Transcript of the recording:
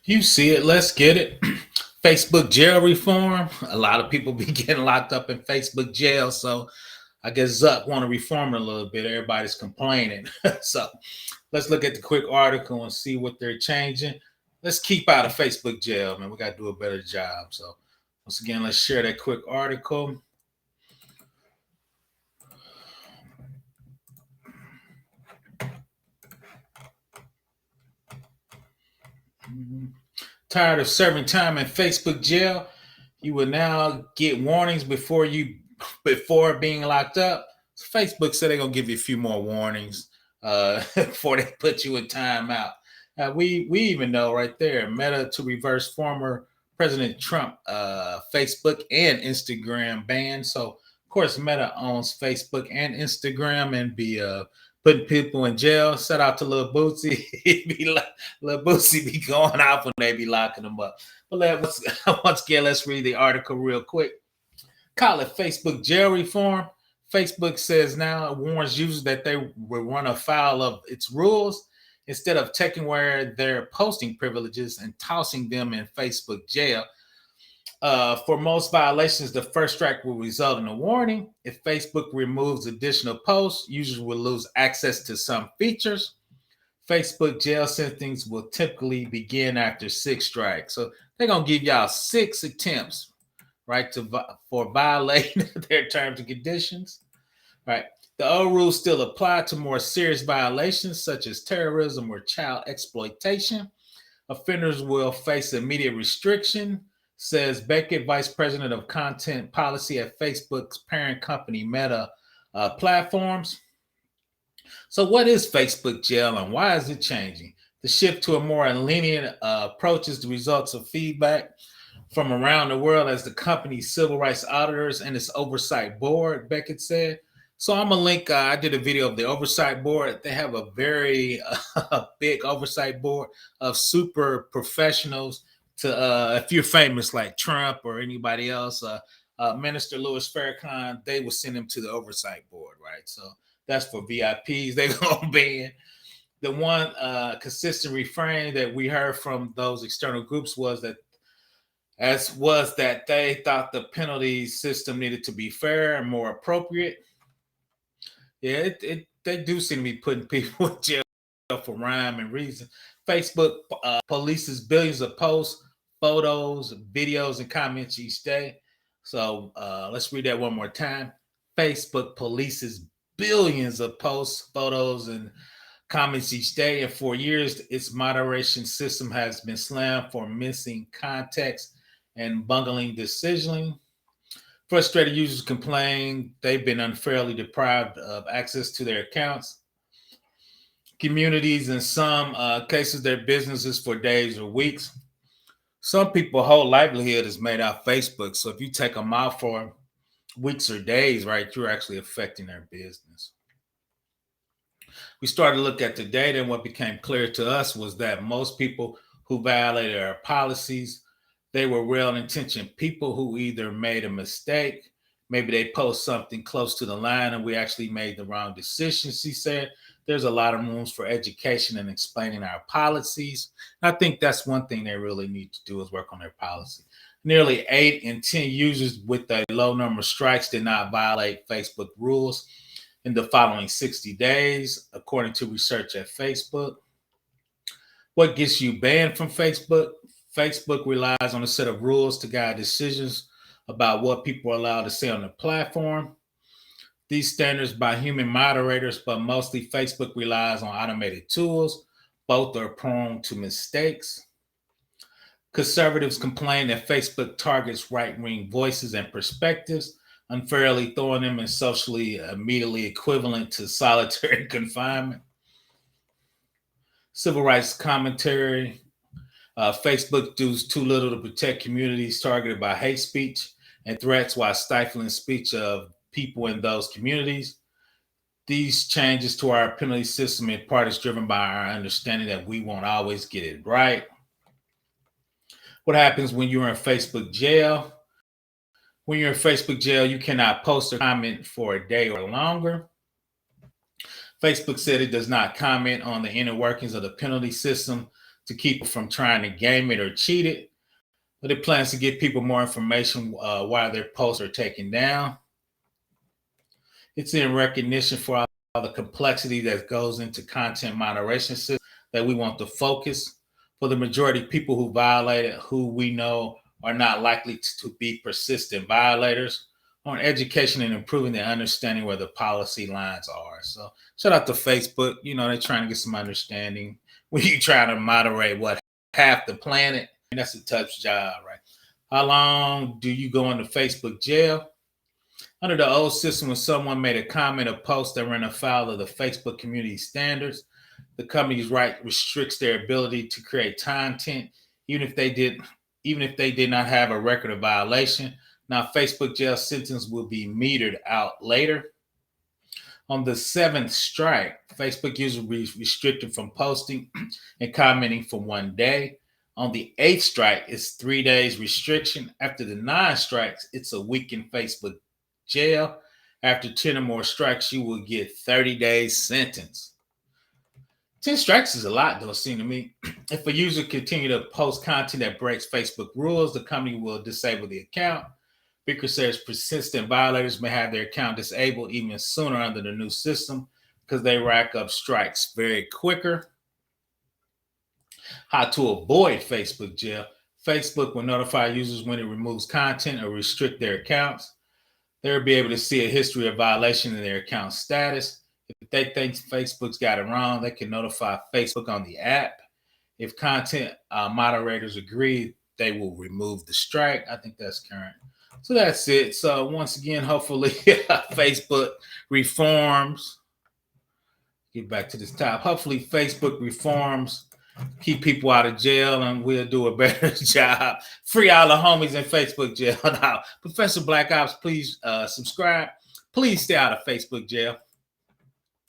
You see it. Let's get it. Facebook jail reform. A lot of people be getting locked up in Facebook jail. So I guess Zuck want to reform it a little bit. Everybody's complaining. So let's look at the quick article and see what they're changing. Let's keep out of Facebook jail, man. We got to do a better job. So once again, let's share that quick article. Tired of serving time in Facebook jail? You will now get warnings before being locked up. So Facebook said they're gonna give you a few more warnings before they put you in timeout. We even know right there, Meta to reverse former President Trump Facebook and Instagram ban. So of course Meta owns Facebook and Instagram and be putting people in jail. Shout out to Lil Bootsy. He be like, Lil Bootsy be going off when they be locking them up. But once again, let's read the article real quick. Call it Facebook jail reform. Facebook says now it warns users that they will run afoul of its rules instead of taking away their posting privileges and tossing them in Facebook jail. For most violations, the first strike will result in a warning. If Facebook removes additional posts, users will lose access to some features. Facebook jail sentencing will typically begin after 6 strikes. So they're gonna give y'all 6 attempts, right, for violating their terms and conditions. Right. The old rules still apply to more serious violations such as terrorism or child exploitation. Offenders will face immediate restriction, says Beckett, Vice President of Content Policy at Facebook's parent company, Meta Platforms. So, what is Facebook jail and why is it changing? The shift to a more lenient approach is the results of feedback from around the world as the company's civil rights auditors and its oversight board, Beckett said. So I'm gonna link. I did a video of the oversight board. They have a very big oversight board of super professionals. To if you're famous like Trump or anybody else, Minister Louis Farrakhan, they will send him to the oversight board, right? So that's for VIPs. They're gonna be in. The one consistent refrain that we heard from those external groups was that they thought the penalty system needed to be fair and more appropriate. Yeah, they do seem to be putting people in jail for rhyme and reason. Facebook polices billions of posts, photos, videos, and comments each day. So let's read that one more time. Facebook polices billions of posts, photos, and comments each day. And for years, its moderation system has been slammed for missing context and bungling decisioning. Frustrated users complain they've been unfairly deprived of access to their accounts. Communities, in some cases, their businesses for days or weeks. Some people's whole livelihood is made out of Facebook. So if you take them out for weeks or days, right, you're actually affecting their business. We started to look at the data, and what became clear to us was that most people who violated our policies, they were well-intentioned people who either made a mistake, maybe they post something close to the line and we actually made the wrong decision. She said there's a lot of rooms for education and explaining our policies. I think that's one thing they really need to do is work on their policy. Nearly 8 in 10 users with a low number of strikes did not violate Facebook rules in the following 60 days, according to research at Facebook. What gets you banned from Facebook? Facebook relies on a set of rules to guide decisions about what people are allowed to say on the platform. These standards by human moderators, but mostly Facebook relies on automated tools. Both are prone to mistakes. Conservatives complain that Facebook targets right-wing voices and perspectives, unfairly throwing them in socially immediately equivalent to solitary confinement. Civil rights commentary. Facebook does too little to protect communities targeted by hate speech and threats while stifling speech of people in those communities. These changes to our penalty system in part is driven by our understanding that we won't always get it right. What happens when you're in Facebook jail? When you're in Facebook jail, you cannot post or comment for a day or longer. Facebook said it does not comment on the inner workings of the penalty system. to keep from trying to game it or cheat it. But it plans to give people more information while their posts are taken down. It's in recognition for all the complexity that goes into content moderation system that we want to focus. For the majority of people who violate it, who we know are not likely to be persistent violators, on education and improving their understanding where the policy lines are. So shout out to Facebook. They're trying to get some understanding when you try to moderate what half the planet. And that's a tough job, right? How long do you go into Facebook jail? Under the old system, when someone made a comment or post that ran afoul of the Facebook community standards, the company's right restricts their ability to create content, even if they did not have a record of violation. Now, Facebook jail sentence will be metered out later. On the 7th strike, Facebook users will be restricted from posting and commenting for 1 day. On the 8th strike, it's 3 days restriction. After the 9 strikes, it's a week in Facebook jail. After 10 or more strikes, you will get 30 days sentence. 10 strikes is a lot, though, it seems to me. If a user continue to post content that breaks Facebook rules, the company will disable the account. Bicker says persistent violators may have their account disabled even sooner under the new system because they rack up strikes very quicker. How to avoid Facebook jail. Facebook will notify users when it removes content or restrict their accounts. They'll be able to see a history of violation in their account status. If they think Facebook's got it wrong, they can notify Facebook on the app. If content moderators agree, they will remove the strike. I think that's current. So that's it. So once again, hopefully Facebook reforms. Get back to this top. Hopefully Facebook reforms, keep people out of jail, and we'll do a better job. Free all the homies in Facebook jail. Now, Professor Black Ops, please subscribe. Please stay out of Facebook jail.